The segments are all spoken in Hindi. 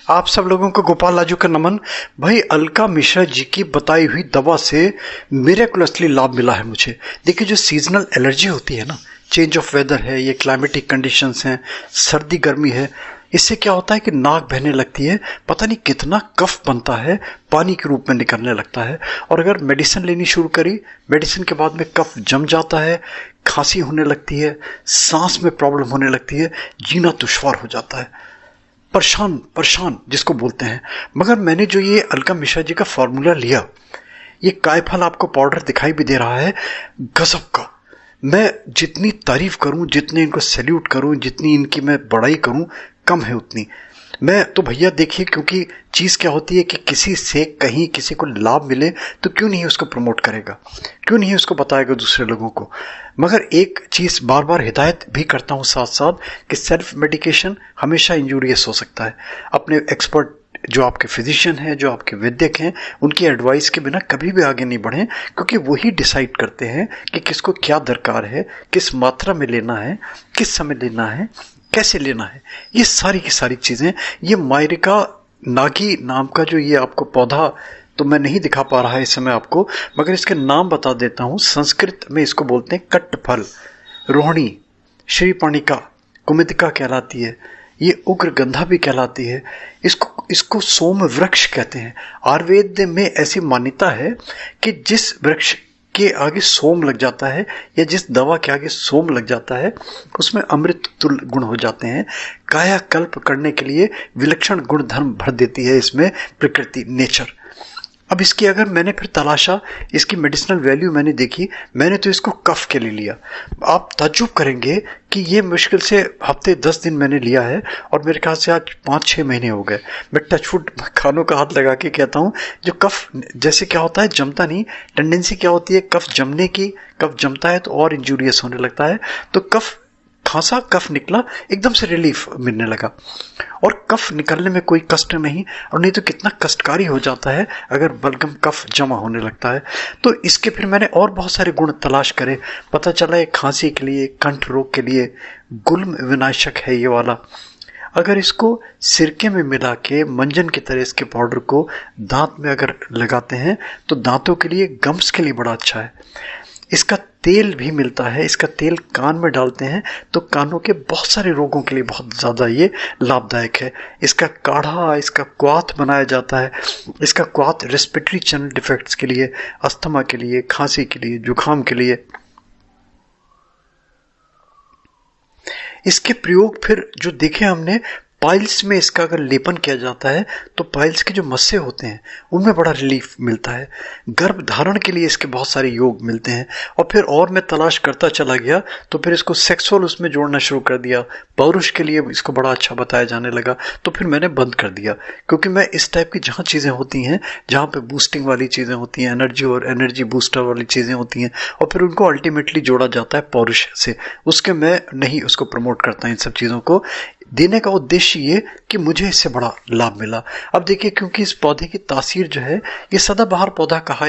आप सब लोगों को गोपाल लाजू का नमन। भाई अलका मिश्रा जी की बताई हुई दवा से मिरेकुलसली लाभ मिला है मुझे। देखिए जो सीजनल एलर्जी होती है ना, चेंज ऑफ वेदर है, ये क्लाइमेटिक कंडीशंस हैं, सर्दी गर्मी है, इससे क्या होता है कि नाक बहने लगती है, पता नहीं कितना कफ बनता है, पानी के रूप में निकलने लगता है। और अगर मेडिसिन लेनी शुरू करी, मेडिसिन के बाद में कफ जम जाता है, खांसी होने लगती है, सांस में प्रॉब्लम होने लगती है, जीना दुश्वार हो जाता है, परेशान परेशान जिसको बोलते हैं। मगर मैंने जो ये अलका मिश्रा जी का फॉर्मूला लिया, ये कायफल आपको पाउडर दिखाई भी दे रहा है, गजब का। मैं जितनी तारीफ करूं, जितने इनको सैल्यूट करूं, जितनी इनकी मैं बड़ाई करूं कम है उतनी। मैं तो भैया देखिए, क्योंकि चीज़ क्या होती है कि किसी से कहीं किसी को लाभ मिले तो क्यों नहीं उसको प्रमोट करेगा, क्यों नहीं उसको बताएगा दूसरे लोगों को। मगर एक चीज़ बार बार हिदायत भी करता हूँ साथ साथ कि सेल्फ मेडिकेशन हमेशा इंजूरियस हो सकता है। अपने एक्सपर्ट जो आपके फिजिशियन हैं, जो आपके वैद्यक हैं, उनकी एडवाइस के बिना कभी भी आगे नहीं बढ़ें, क्योंकि वही डिसाइड करते हैं कि किसको क्या दरकार है, किस मात्रा में लेना है, किस समय लेना है, कैसे लेना है। ये सारी की सारी चीज़ें, ये मायरिका नागी नाम का जो ये आपको पौधा तो मैं नहीं दिखा पा रहा है इस समय आपको, मगर इसके नाम बता देता हूँ। संस्कृत में इसको बोलते हैं कट्टफल, रोहिणी, श्रीपर्णिका, कुमुदिका कहलाती है, ये उग्रगंधा भी कहलाती है, इसको सोम वृक्ष कहते हैं। आयुर्वेद में ऐसी मान्यता है कि जिस वृक्ष के आगे सोम लग जाता है या जिस दवा के आगे सोम लग जाता है उसमें अमृत तुल्य गुण हो जाते हैं। कायाकल्प करने के लिए विलक्षण गुण धर्म भर देती है इसमें प्रकृति, नेचर। अब इसकी अगर मैंने फिर तलाशा, इसकी मेडिसिनल वैल्यू मैंने देखी, मैंने तो इसको कफ के लिए लिया। आप ताज्जुब करेंगे कि ये मुश्किल से हफ्ते 10 दिन मैंने लिया है और मेरे ख्याल से आज 5-6 महीने हो गए। मैं टचवुड खानों का हाथ लगा के कहता हूँ, जो कफ जैसे क्या होता है जमता नहीं, टेंडेंसी क्या होती है कफ जमने की, कफ जमता है तो और इंजूरियस होने लगता है। तो कफ खांसा, कफ निकला, एकदम से रिलीफ मिलने लगा और कफ निकलने में कोई कष्ट नहीं, और नहीं तो कितना कष्टकारी हो जाता है अगर बलगम कफ जमा होने लगता है। तो इसके फिर मैंने और बहुत सारे गुण तलाश करे, पता चला ये खांसी के लिए, कंठ रोग के लिए गुल्म विनाशक है ये वाला। अगर इसको सिरके में मिला के मंजन की तरह इसके पाउडर को दांत में अगर लगाते हैं तो दांतों के लिए, गम्स के लिए बड़ा अच्छा है। इसका तेल भी मिलता है, इसका तेल कान में डालते हैं तो कानों के बहुत सारे रोगों के लिए बहुत ज़्यादा ये लाभदायक है। इसका काढ़ा, इसका क्वाथ बनाया जाता है। इसका क्वाथ रेस्पिरेटरी चैनल डिफेक्ट्स के लिए, अस्थमा के लिए, खांसी के लिए, जुकाम के लिए। इसके प्रयोग फिर जो देखे हमने, पाइल्स में इसका अगर लेपन किया जाता है तो पाइल्स के जो मस्से होते हैं उनमें बड़ा रिलीफ मिलता है। गर्भ धारण के लिए इसके बहुत सारे योग मिलते हैं। और फिर और मैं तलाश करता चला गया तो फिर इसको सेक्सुअल उसमें जोड़ना शुरू कर दिया, पौरुष के लिए इसको बड़ा अच्छा बताया जाने लगा, तो फिर मैंने बंद कर दिया। क्योंकि मैं इस टाइप की जहाँ चीज़ें होती हैं, जहाँ पे बूस्टिंग वाली चीज़ें होती हैं, एनर्जी और एनर्जी बूस्टर वाली चीज़ें होती हैं, और फिर उनको अल्टीमेटली जोड़ा जाता है पौरुष से, उसके मैं नहीं उसको प्रमोट करता इन सब चीज़ों को। देने का उद्देश्य ये कि मुझे इससे बड़ा लाभ मिला। अब देखिए, क्योंकि इस पौधे की तासीर जो है, ये सदाबहार पौधा कहा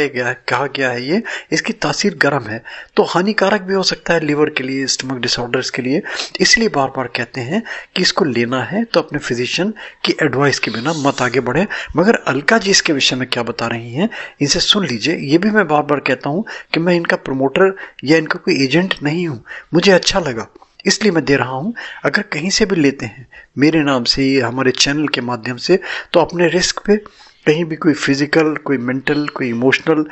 गया है ये, इसकी तासीर गर्म है तो हानिकारक भी हो सकता है लिवर के लिए, स्टमक डिसऑर्डर्स के लिए। इसलिए बार बार कहते हैं कि इसको लेना है तो अपने फिजिशियन की एडवाइस के बिना मत आगे बढ़े। मगर अलका जी इसके विषय में क्या बता रही हैं, इनसे सुन लीजिए। ये भी मैं बार बार कहता हूँ कि मैं इनका प्रमोटर या इनका कोई एजेंट नहीं हूँ, मुझे अच्छा लगा इसलिए मैं दे रहा हूँ। अगर कहीं से भी लेते हैं मेरे नाम से, ये हमारे चैनल के माध्यम से, तो अपने रिस्क पे, कहीं भी कोई फिजिकल, कोई मेंटल, कोई इमोशनल,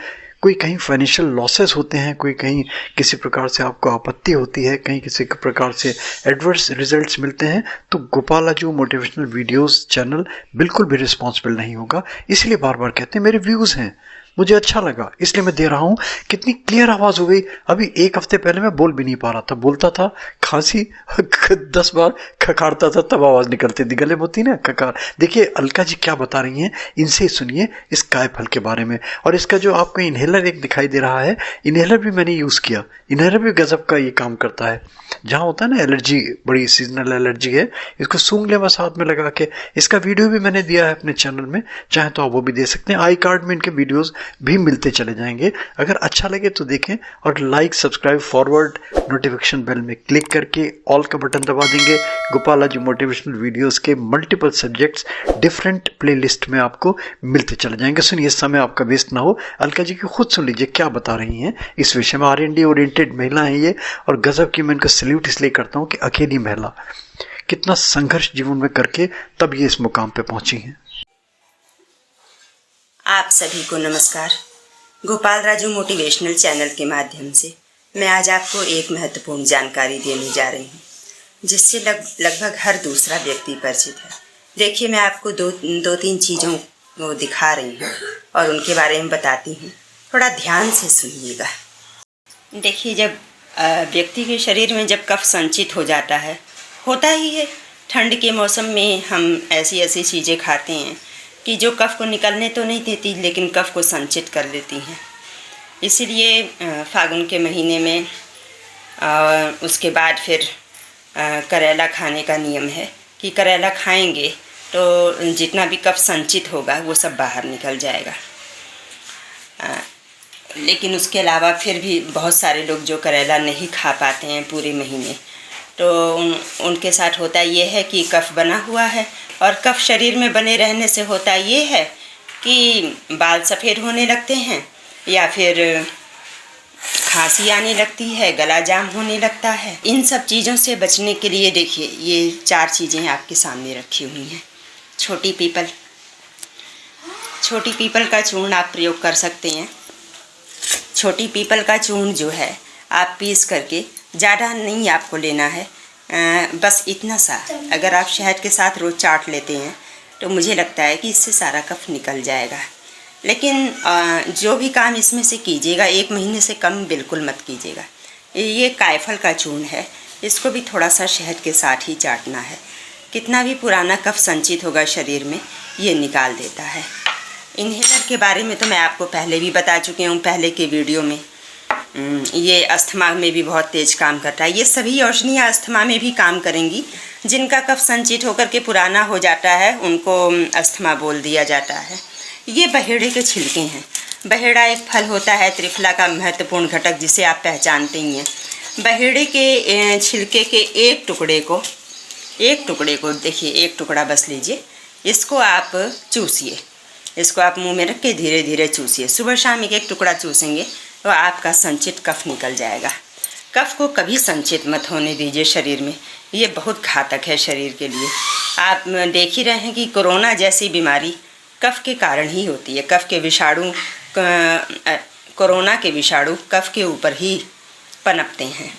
कोई कहीं फाइनेंशियल लॉसेस होते हैं, कोई कहीं किसी प्रकार से आपको आपत्ति होती है, कहीं किसी प्रकार से एडवर्स रिजल्ट्स मिलते हैं, तो गोपाल लाजू मोटिवेशनल वीडियोस चैनल बिल्कुल भी रिस्पॉन्सिबल नहीं होगा। इसलिए बार बार कहते हैं, मेरे व्यूज़ हैं, मुझे अच्छा लगा इसलिए मैं दे रहा हूँ। कितनी क्लियर आवाज़ हो गई। अभी 1 हफ्ते पहले मैं बोल भी नहीं पा रहा था, बोलता था खांसी 10 बार खखारता था तब आवाज़ निकलती थी, गले में होती ना खकार। देखिए अलका जी क्या बता रही हैं, इनसे सुनिए इस कायफल के बारे में। और इसका जो आपको इन्हेलर एक दिखाई दे रहा है, इन्हेलर भी मैंने यूज़ किया, इन्हेलर भी गजब का ये काम करता है। जहाँ होता है ना एलर्जी, बड़ी सीजनल एलर्जी है, इसको सूंघ ले बस हाथ में लगा के। इसका वीडियो भी मैंने दिया है अपने चैनल में, चाहे तो आप वो भी दे सकते हैं। आई कार्ड में इनके वीडियोज़ भी मिलते चले जाएंगे। अगर अच्छा लगे तो देखें और like, subscribe, forward, notification bell में क्लिक करके ऑल का बटन दबा देंगे। गोपाला जी मोटिवेशनल वीडियोस के मल्टीपल सब्जेक्ट्स डिफरेंट प्लेलिस्ट में आपको मिलते चले जाएंगे। सुनिए, समय आपका वेस्ट ना हो, अलका जी की खुद सुन लीजिए क्या बता रही हैं इस विषय में। R&D ओरिएंटेड महिला है ये, और गजब की मैं इनको सल्यूट इसलिए करता हूँ कि अकेली महिला कितना संघर्ष जीवन में करके तब ये इस मुकाम पे पहुंची हैं। आप सभी को नमस्कार। गोपाल राजू मोटिवेशनल चैनल के माध्यम से मैं आज आपको एक महत्वपूर्ण जानकारी देने जा रही हूँ, जिससे लगभग हर दूसरा व्यक्ति परिचित है। देखिए, मैं आपको दो तीन चीज़ों को दिखा रही हूँ और उनके बारे में बताती हूँ। थोड़ा ध्यान से सुनिएगा। देखिए, जब व्यक्ति के शरीर में जब कफ संचित हो जाता है, होता ही है, ठंड के मौसम में हम ऐसी चीज़ें खाते हैं कि जो कफ को निकलने तो नहीं देती, लेकिन कफ को संचित कर लेती हैं। इसीलिए फागुन के महीने में उसके बाद फिर करेला खाने का नियम है कि करेला खाएंगे तो जितना भी कफ संचित होगा वो सब बाहर निकल जाएगा। लेकिन उसके अलावा फिर भी बहुत सारे लोग जो करेला नहीं खा पाते हैं पूरे महीने, तो उनके साथ होता ये है कि कफ बना हुआ है, और कफ शरीर में बने रहने से होता ये है कि बाल सफ़ेद होने लगते हैं, या फिर खांसी आने लगती है, गला जाम होने लगता है। इन सब चीज़ों से बचने के लिए देखिए, ये 4 चीज़ें आपके सामने रखी हुई हैं। छोटी पीपल का चूर्ण आप प्रयोग कर सकते हैं। छोटी पीपल का चूर्ण जो है आप पीस करके, ज़्यादा नहीं आपको लेना है, बस इतना सा अगर आप शहद के साथ रोज़ चाट लेते हैं तो मुझे लगता है कि इससे सारा कफ निकल जाएगा। लेकिन जो भी काम इसमें से कीजिएगा, 1 महीने से कम बिल्कुल मत कीजिएगा। ये कायफल का चूर्ण है, इसको भी थोड़ा सा शहद के साथ ही चाटना है। कितना भी पुराना कफ संचित होगा शरीर में, ये निकाल देता है। इन्हेलर के बारे में तो मैं आपको पहले भी बता चुकी हूँ, पहले के वीडियो में। ये अस्थमा में भी बहुत तेज़ काम करता है। ये सभी औषधियाँ अस्थमा में भी काम करेंगी। जिनका कफ संचित होकर के पुराना हो जाता है उनको अस्थमा बोल दिया जाता है। ये बहेड़े के छिलके हैं। बहेड़ा एक फल होता है, त्रिफला का महत्वपूर्ण घटक, जिसे आप पहचानते ही हैं। बहेड़े के छिलके के एक टुकड़े को देखिए, एक टुकड़ा बस लीजिए, इसको आप चूसिए। इसको आप मुंह में रख के धीरे धीरे चूसिए। सुबह शाम एक टुकड़ा चूसेंगे तो आपका संचित कफ निकल जाएगा। कफ को कभी संचित मत होने दीजिए शरीर में, ये बहुत घातक है शरीर के लिए। आप देख ही रहे हैं कि कोरोना जैसी बीमारी कफ के कारण ही होती है। कोरोना के विषाणु कफ के ऊपर ही पनपते हैं,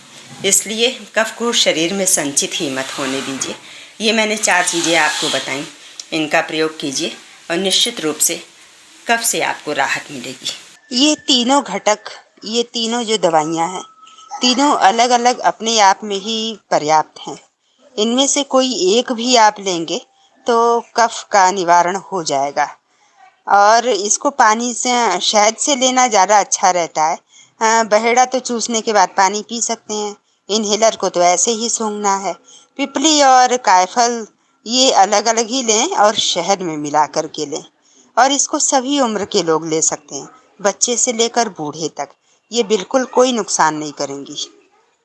इसलिए कफ को शरीर में संचित ही मत होने दीजिए। ये मैंने 4 चीज़ें आपको बताई, इनका प्रयोग कीजिए और निश्चित रूप से कफ से आपको राहत मिलेगी। ये तीनों घटक, ये तीनों जो दवाइयाँ हैं, तीनों अलग अलग अपने आप में ही पर्याप्त हैं। इनमें से कोई एक भी आप लेंगे तो कफ का निवारण हो जाएगा। और इसको पानी से, शहद से लेना ज़्यादा अच्छा रहता है। बहेड़ा तो चूसने के बाद पानी पी सकते हैं। इन्हेलर को तो ऐसे ही सूंघना है। पिपली और कायफल ये अलग अलग ही लें और शहद में मिला कर के लें। और इसको सभी उम्र के लोग ले सकते हैं, बच्चे से लेकर बूढ़े तक। ये बिल्कुल कोई नुकसान नहीं करेंगी।